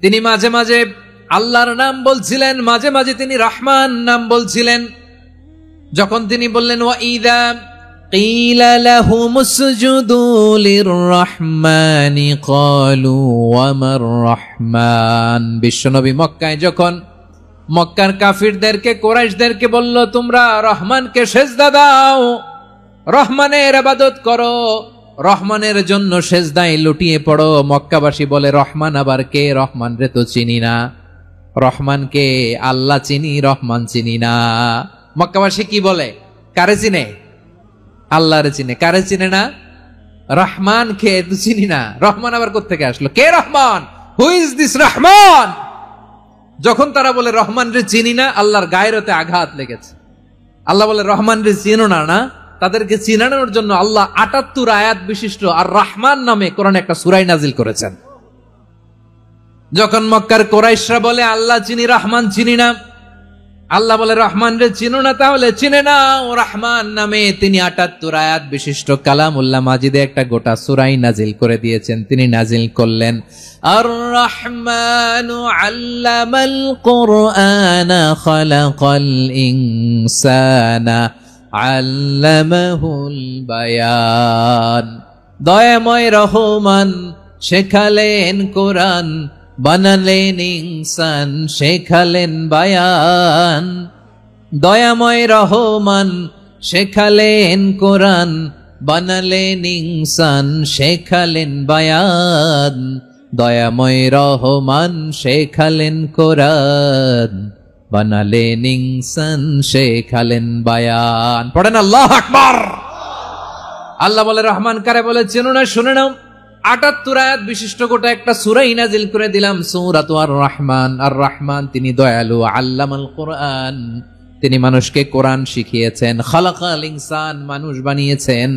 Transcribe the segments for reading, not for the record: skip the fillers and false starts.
তিনি মাঝে মাঝে আল্লাহর নাম বলছিলেন, মাঝে মাঝে তিনি রহমান নাম বলছিলেন। যখন তিনি বললেন ওয়াইদা কিলা লাহুমুসজুদু লিররহমানি ক্বালু ওয়ামার রহমান। বিশ্বনবী মক্কায় যখন মক্কার কাফিরদেরকে, কুরাইশদেরকে বলল তোমরা রহমানকে সেজদা দাও, রহমানের ইবাদত করো, রহমানের জন্য সেজদায় লুটিয়ে পড়ো, মক্কাবাসী বলে রহমান আবার কে? রহমান রে তো চিনি না। রহমানকে? আল্লাহ চিনি, রহমান চিনি না। মক্কাবাসী কি বলে? কারে চিনে? আল্লাহরে চিনে। কারে চিনে না? রহমান কে তো চিনি না। রহমান আবার কোত্থেকে আসলো? কে Rahman? Who is this Rahman? যখন তারা বলে রহমান রে চিনি না, আল্লাহর গায়রতে আঘাত লেগেছে। আল্লাহ বলে রহমান রে চিনো না, না? তাদেরকে চিনানোর জন্য আল্লাহ ৭৮ আয়াত বিশিষ্ট আর রহমান নামে কোরআনে একটা সূরা নাজিল করেছেন। যখন মক্কার কুরাইশরা বলে আল্লাহ চিনি, রহমান চিনি না, আল্লাহ বলে রহমান রে চিনো না, তাহলে চিনে নাও রহমান নামে। তিনি ৭৮ আয়াত বিশিষ্ট কালামুল্লাহ মাজিদে একটা গোটা সূরা নাজিল করে দিয়েছেন। তিনি নাজিল করলেন আর রহমানু আল্লামাল কুরআনা খালাকাল ইনসানা আল্লামাহুল বায়ান। দয়াময় রহমান শেখালেন কোরআন, বানালেন ইনসান, শেখালেন বায়ান। দয়াময় রহমান শেখালেন কোরআন, বানালেন ইনসান, শেখালেন বায়ান। দয়াময় রহমান শেখালেন কোরআন, বানালেন ইনসান, শেখালেন বায়ান। পড়েন আল্লাহু আকবার। আল্লাহ বলে রহমান কারে বলে চেনো না? শুনে নাও, ৭৮ আয়াত বিশিষ্ট গোটা একটা সূরা নাজিল করে দিলাম, সূরাতু আর রহমান। আর রহমান তিনি দয়ালু, আল্লামাল কোরআন, তিনি মানুষকে কোরআন শিখিয়েছেন। খালাকাল ইনসান, মানুষ বানিয়েছেন।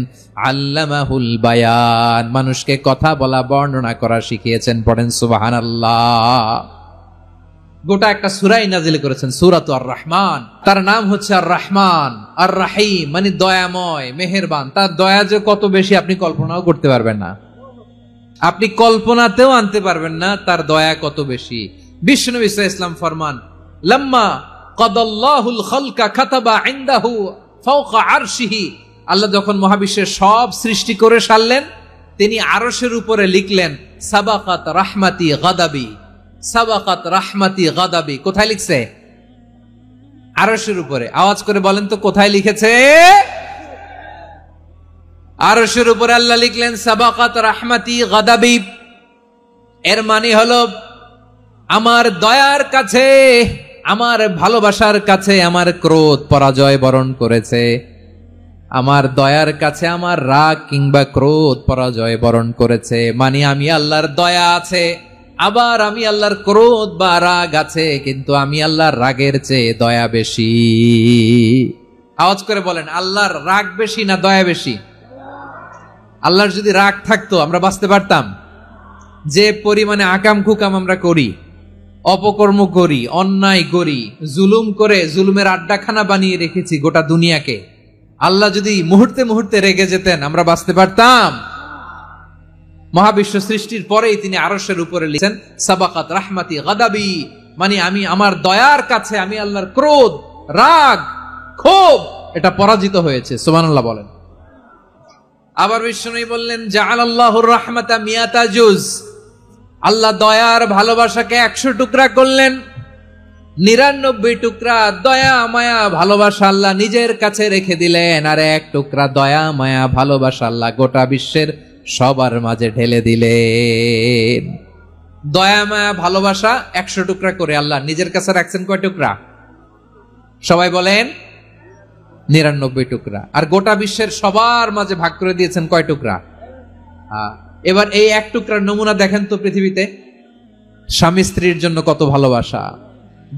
আল্লামাহুল বায়ান, মানুষকে কথা বলা, বর্ণনা করা শিখিয়েছেন। পড়েন সুবহানাল্লাহ। গোটা একটা সূরা নাজিল করেছেন, সূরাতু আর রহমান। তার নাম হচ্ছে আর রহমান, আর রাহিম মানে দয়াময়, মেহেরবান। তার দয়া যে কত বেশি আপনি কল্পনাও করতে পারবেন না, আপনি কল্পনাতেও আনতে পারবেন না তার দয়া কত বেশি। বিশ্বনবী সাল্লাল্লাহু আলাইহি ওয়াসাল্লাম ফরমান, লাম্মা কাদাল্লাহুল খালকা কাতাবা ইনদাহু ফাওকা আরশিহি। আল্লাহ যখন মহাবিশ্বের সব সৃষ্টি করে সারলেন, তিনি আরশের উপরে লিখলেন সাবাকাত রাহমাতি গাদাবি, সাবাকাত রাহমাতি গাদাবি। কোথায় লিখছে? আরশের উপরে। আওয়াজ করে বলেন তো কোথায় লিখেছে? আরশের উপরে আল্লাহ লিখলেন সাবাকাত রাহমাতি গাদাবি। এর মানে হলো আমার দয়ার কাছে, আমার ভালোবাসার কাছে আমার ক্রোধ পরাজয় বরণ করেছে। আমার দয়ার কাছে আমার রাগ কিংবা ক্রোধ পরাজয় বরণ করেছে। মানে আমি আল্লাহর দয়া আছে, আবার আমি আল্লাহর ক্রোধ বা রাগ আছে, কিন্তু আমি আল্লাহর রাগের চেয়ে দয়া বেশি। আওয়াজ করে বলেন আল্লাহর রাগ বেশি না দয়া বেশি? আল্লাহর যদি রাগ থাকতো আমরা বাঁচতে পারতাম? যে পরিমাণে আকাম কুকাম আমরা করি, অপকর্ম করি, অন্যায় করি, জুলুম করে জুলুমের আড্ডাখানা বানিয়ে রেখেছি গোটা দুনিয়াকে, আল্লাহ যদি মুহূর্তে মুহূর্তে রেগে যেতেন আমরা বাঁচতে পারতাম? মহাবিশ্ব সৃষ্টির পরেই তিনি আরশের উপরে লিখেছেন সাবাকাত রাহমাতি গাদাবি, মানে আমি আমার দয়ার কাছে আমি আল্লাহর ক্রোধ, রাগ, ক্ষোভ এটা পরাজিত হয়েছে। সুবহানাল্লাহ বলেন। আবার বিষ্ণু বললেন জাআলাল্লাহুর রাহমাতা মিয়াতা জুজ, আল্লাহ দয়ার ভালোবাসাকে ১০০ টুকরা করলেন। ৯৯ টুকরা দয়া মায়া ভালোবাসা আল্লাহ নিজের কাছে রেখে দিলেন, আর ১ টুকরা দয়া মায়া ভালোবাসা আল্লাহ গোটা বিশ্বের সবার মাঝে ঢেলে দিলেন। দয়া মায়া ভালোবাসা ১০০ টুকরা করে আল্লাহ নিজের কাছে রাখছেন কয় টুকরা? সবাই বলেন ৯৯ টুকরা। আর গোটা বিশ্বের সবার মাঝে ভাগ করে দিয়েছেন কয় টুকরা? এবার এই ১ টুকরার নমুনা দেখেন তো পৃথিবীতে। স্বামী স্ত্রীর জন্য কত ভালোবাসা,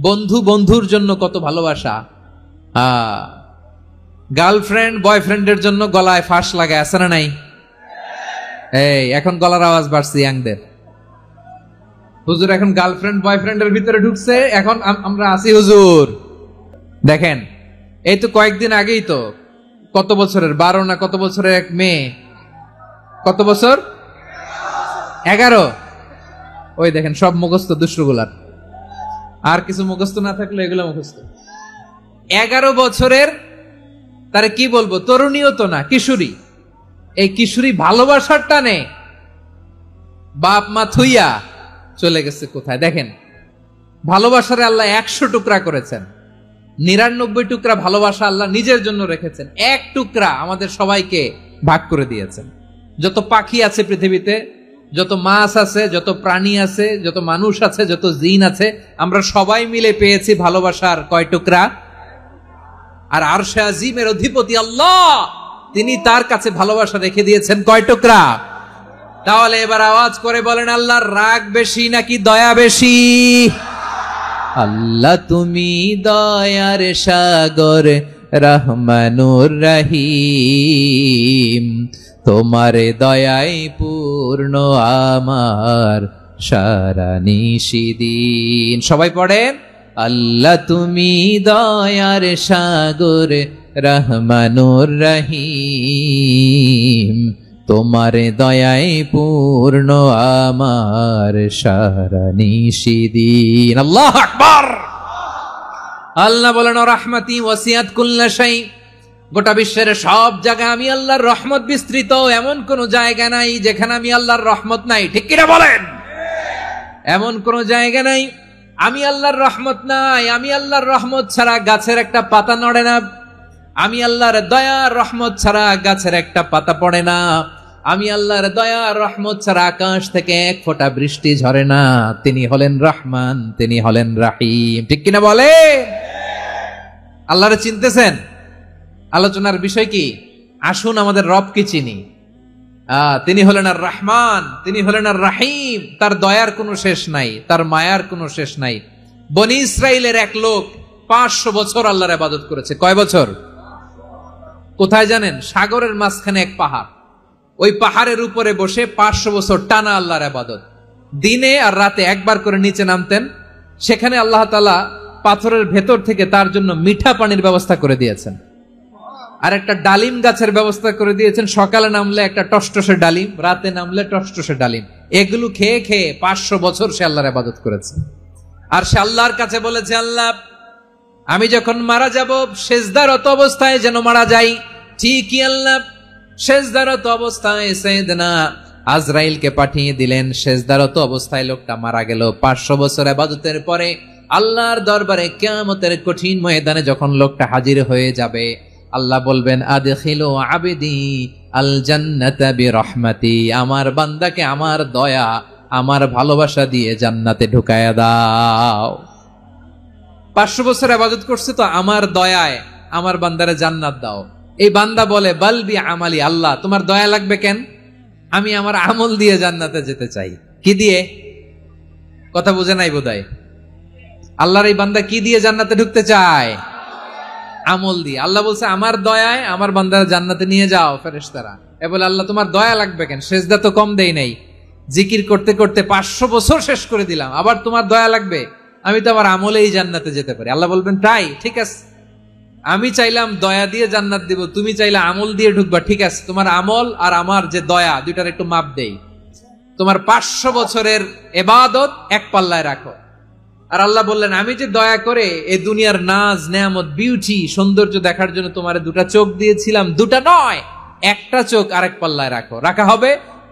বন্ধু বন্ধুর জন্য কত ভালোবাসা, গার্লফ্রেন্ড বয়ফ্রেন্ডের জন্য গলায় ফাঁস লাগায়, আছে না নাই? এই এখন গলার আওয়াজ বাড়ছে ইয়াংদের। হুজুর এখন গার্লফ্রেন্ড বয়ফ্রেন্ডের ভিতরে ঢুকছে, এখন আমরা আছি হুজুর। দেখেন এই তো কয়েকদিন আগেই তো কত বছরের ১২ না কত বছরের এক মেয়ে, কত বছর? ১১। ওই দেখেন সব মুখস্থ দুষ্টগুলার, আর কিছু মুখস্থ না থাকলে এগুলো মুখস্থ। 11 বছরের, তারে কি বলবো, তরুণীও তো না, কিশোরী। এই কিশোরী ভালোবাসার টানে বাপ মা থুইয়া চলে গেছে কোথায়। দেখেন ভালোবাসারে আল্লাহ 100 টুকরা করেছেন, 99 টুকরা ভালোবাসা আল্লাহ নিজের জন্য রেখেছেন, 1 টুকরা আমাদের সবাইকে ভাগ করে দিয়েছেন। যত পাখি আছে পৃথিবীতে, যত মাছ আছে, যত প্রাণী আছে, যত মানুষ আছে, যত জিন আছে, আমরা সবাই মিলে পেয়েছি ভালোবাসার কয় টুকরা? আর আরশে আজিমের অধিপতি আল্লাহ, তিনি তার কাছে ভালোবাসা রেখে দিয়েছেন কয় টুকরা? তাহলে এবার আওয়াজ করে বলেন, আল্লাহর রাগ বেশি নাকি দয়া বেশি? আল্লাহ তুমি দয়ার সাগর, রহমানুর রহিম, তোমার দয়ায় পূর্ণ আমার সারা নিশিদিন। সবাই পড়েন, আল্লাহ তুমি দয়ার সাগর, রহমানুর রহিম, তোমার দয়ায় পূর্ণ আমার সারা নিশিদিন। আল্লাহু আকবার। আল্লাহ বলেন, রাহমাতি ওয়াসিআত কুল্লা শাই, গোটা বিশ্বের সব জায়গায় আমি আল্লাহর রহমত বিস্তৃত, এমন কোন জায়গা নাই যেখানে আমি আল্লাহর রহমত নাই। ঠিক কিনা বলেন? এমন কোন জায়গা নাই আমি আল্লাহর রহমত নাই। আমি আল্লাহর রহমত ছাড়া গাছের একটা পাতা নড়ে না, আমি আল্লাহর দয়ার রহমত ছাড়া গাছের একটা পাতা পড়ে না, আমি আল্লাহর দয়ার রহমত ছাড়া আকাশ থেকে এক ফোঁটা বৃষ্টি ঝরে না। তিনি হলেন রহমান, তিনি হলেন রাহিম। ঠিক কিনা বলে? আল্লাহরে চিনতেছেন? আলোচনার বিষয় কি? আসুন আমাদের রবকে চিনি। তিনি হলেন আর রহমান, তিনি হলেন আর রাহিম। তার দয়ার কোনো শেষ নাই, তার মায়ার কোনো শেষ নাই। বনি ইসরাইলের এক লোক 500 বছর আল্লাহর ইবাদত করেছে। কয় বছর? কোথায় জানেন? সাগরের মাঝখানে এক পাহাড়, ওই পাহাড়ের উপরে বসে 500 বছর টানা আল্লাহর ইবাদত। দিনে আর রাতে একবার করে নিচে নামতেন। সেখানে আল্লাহ তাআলা পাথরের ভেতর থেকে তার জন্য মিঠা পানির ব্যবস্থা করে দিয়েছেন, আর একটা ডালিম গাছের ব্যবস্থা করে দিয়েছেন। সকালে নামলে একটা টসটসে ডালিম, রাতে নামলে টসটসে ডালিম। এগুলো খেয়ে খেয়ে 500 বছর সে আল্লাহর ইবাদত করেছে। আর সে আল্লাহর কাছে বলেছে, আল্লাহ আমি যখন মারা যাব সেজদারত অবস্থায় যেন মারা যাই। ঠিকই আল্লাহ সেজদারত অবস্থায় সাইয়েদনা আজরাইলকে পাঠিয়ে দিলেন। সেজদারত অবস্থায় লোকটা মারা গেল। 500 বছর ইবাদতের পরে আল্লাহর দরবারে কিয়ামতের কঠিন ময়দানে যখন লোকটা হাজির হয়ে যাবে, আল্লাহ বলবেন, আদখিলু আবদি আল জান্নাতা বিরহমাতি, আমার বান্দাকে আমার দয়া, আমার ভালোবাসা দিয়ে জান্নাতে ঢুকায়া দাও। 500 বছর ইবাদত করছে তো আমার দয়ায় আমার বান্দারে জান্নাত দাও। এই বান্দা বলে, বালবি আমালি, আল্লাহ তোমার দয়া লাগবে কেন? আমি আমার আমল দিয়ে জান্নাতে যেতে চাই। কি দিয়ে? কথা বুঝে নাই বোধহয়। আল্লাহর এই বান্দা কি দিয়ে জান্নাতে ঢুকতে চায়? আমল দিয়ে। আল্লাহ বলছে, আমার দয়ায় আমার বান্দারা জান্নাতে নিয়ে যাও ফেরেশতারা। এ বলে, আল্লাহ তোমার দয়া লাগবে কেন? সেজদা তো কম দেই নাই, জিকির করতে করতে 500 বছর শেষ করে দিলাম, আবার তোমার দয়া লাগবে? আমি তো আমার আমলেই জান্নাতে যেতে পারি। আল্লাহ বলবেন, তাই ঠিক আছে, আমি চাইলাম দয়া দিয়ে জান্নাত দিব, তুমি চাইলে আমল দিয়ে ঢুকবা, ঠিক আছে, তোমার আমল আর আমার যে দয়া দুইটার একটু মাপ দেই। তোমার 500 বছরের ইবাদত এক পাল্লায় রাখো। আর আল্লাহ বললেন, আমি যে দয়া করে এই দুনিয়ার নাজ নেয়ামত বিউটি সৌন্দর্য দেখার জন্য তোমারে 2টা চোখ দিয়েছিলাম, 2টা নয়, একটা চোখ আরেক পাল্লায় রাখো। রাখা হবে,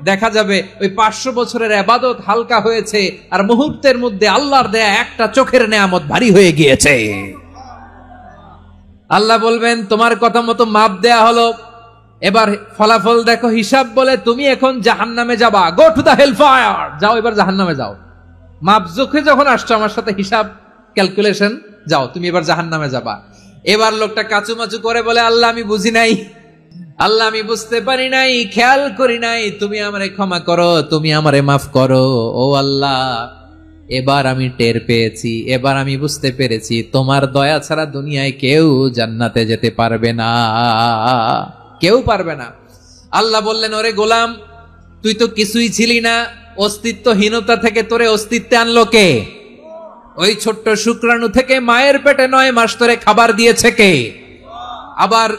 দেখা যাবে ওই 500 বছরের ইবাদত হালকা হয়েছে, আর মুহূর্তের মধ্যে আল্লাহর দেয়া একটা চোখের নেয়ামত ভারী হয়ে গিয়েছে। আল্লাহ বলবেন, তোমার কথা মতো মাপ দেয়া হলো, এবার ফলাফল দেখো, হিসাব বলে তুমি এখন জাহান্নামে যাবা। Go to the hell fire, যাও এবার জাহান্নামে যাও। মাপ চোখে যখন আসছো আমার সাথে হিসাব ক্যালকুলেশন, যাও তুমি এবার জাহান্নামে যাবা। এবার লোকটা কাচুমাচু করে বলে, আল্লাহ আমি বুঝি নাই, আল্লাহ আমি বুঝতে পারি নাই, খেয়াল করি নাই, তুমি আমারে ক্ষমা করো, তুমি আমারে মাফ করো। ও আল্লাহ, এবার আমি টের পেয়েছি, এবার আমি বুঝতে পেরেছি, তোমার দয়া ছাড়া দুনিয়ায় কেউ জান্নাতে যেতে পারবে না, কেউ পারবে না। আল্লাহ বললেন, ওরে গোলাম, তুই তো কিছুই ছিলি না, অস্তিত্বহীনতা থেকে তোরে অস্তিত্বে আনলো কে? ওই ছোট্ট শুক্রাণু থেকে মায়ের পেটে 9 মাস তোরে খাবার দিয়েছে কে? আবার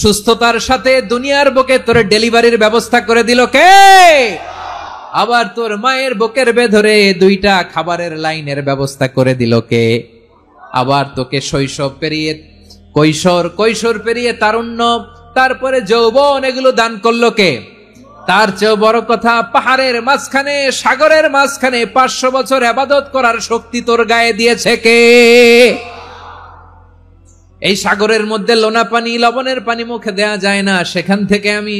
সুস্থতার সাথে দুনিয়ার বুকে তোরে ডেলিভারির ব্যবস্থা করে দিল কে? আবার তোর মায়ের বুকের ভেতরে 2টা খাবারের লাইনের ব্যবস্থা করে দিল কে? আবার তোকে শৈশব পেরিয়ে কৈশোর পেরিয়ে তারুণ্য, তারপরে যৌবন, এগুলো দান করলো কে? তার চেয়েও বড় কথা, পাহাড়ের মাঝখানে, সাগরের মাঝখানে 500 বছর ইবাদত করার শক্তি তোর গায়ে দিয়েছে কে? এই সাগরের মধ্যে লোনা পানি, লবণের পানি মুখে দেয়া যায় না, সেখান থেকে আমি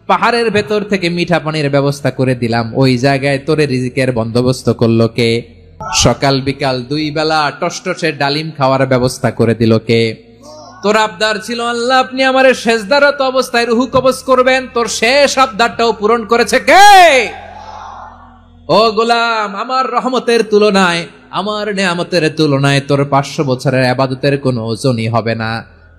পাহাড়ের ভেতর থেকে মিঠা পানির ব্যবস্থা করে দিলাম। ওই জায়গায় তোরে রিজিকের বন্দোবস্ত করলো কে? সকাল বিকাল 2 বেলা টসটসে ডালিম খাওয়ার ব্যবস্থা করে দিল কে? তোর আবদার ছিল আল্লাহ আপনি আমারে সেজদারত অবস্থায় রুহু কবজ করবেন, তোর শেষ আবদারটাও পূরণ করেছে কে? ও গোলাম, আমার রহমতের তুলনায়, আমার নেয়ামতের তুলনায় তোর 500 বছরের ইবাদতের কোনো ওজনই হবে না।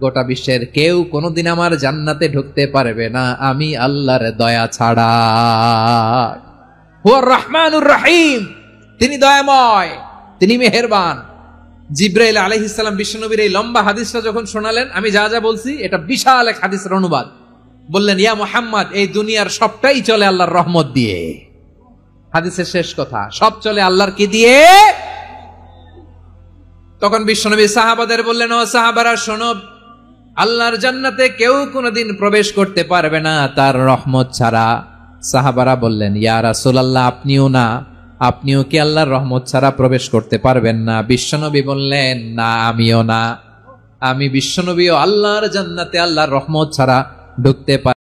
গোটা বিশ্বের কেউ কোনোদিন আমার জান্নাতে ঢুকতে পারবে না আমি আল্লাহর দয়া ছাড়া। হুয়ার রহমানুর রহিম, তিনি দয়াময়, তিনি মেহেরবান। জিব্রাইল আলাইহিস সালাম বিশ্বনবীর এই লম্বা হাদিসটা যখন শোনালেন, আমি যা যা বলছি এটা বিশাল এক হাদিসের অনুবাদ। বললেন, ইয়া মুহাম্মদ, এই দুনিয়ার সবটাই চলে আল্লাহর রহমত দিয়ে। হাদিসের শেষ কথা, সব চলে আল্লাহর কি দিয়ে? তখন বিশ্বনবী সাহাবাদের বললেন, ও সাহাবারা শোনো, আল্লাহর জান্নাতে কেউ কোনোদিন প্রবেশ করতে পারবে না তার রহমত ছাড়া। সাহাবারা বললেন, ইয়া রাসূলুল্লাহ, আপনিও না? আপনিও কি আল্লাহর রহমত ছাড়া প্রবেশ করতে পারবেন না? বিশ্বনবী বললেন, না, আমিও না। আমি বিশ্বনবীও আল্লাহর জান্নাতে আল্লাহর রহমত ছাড়া ঢুকতে পারি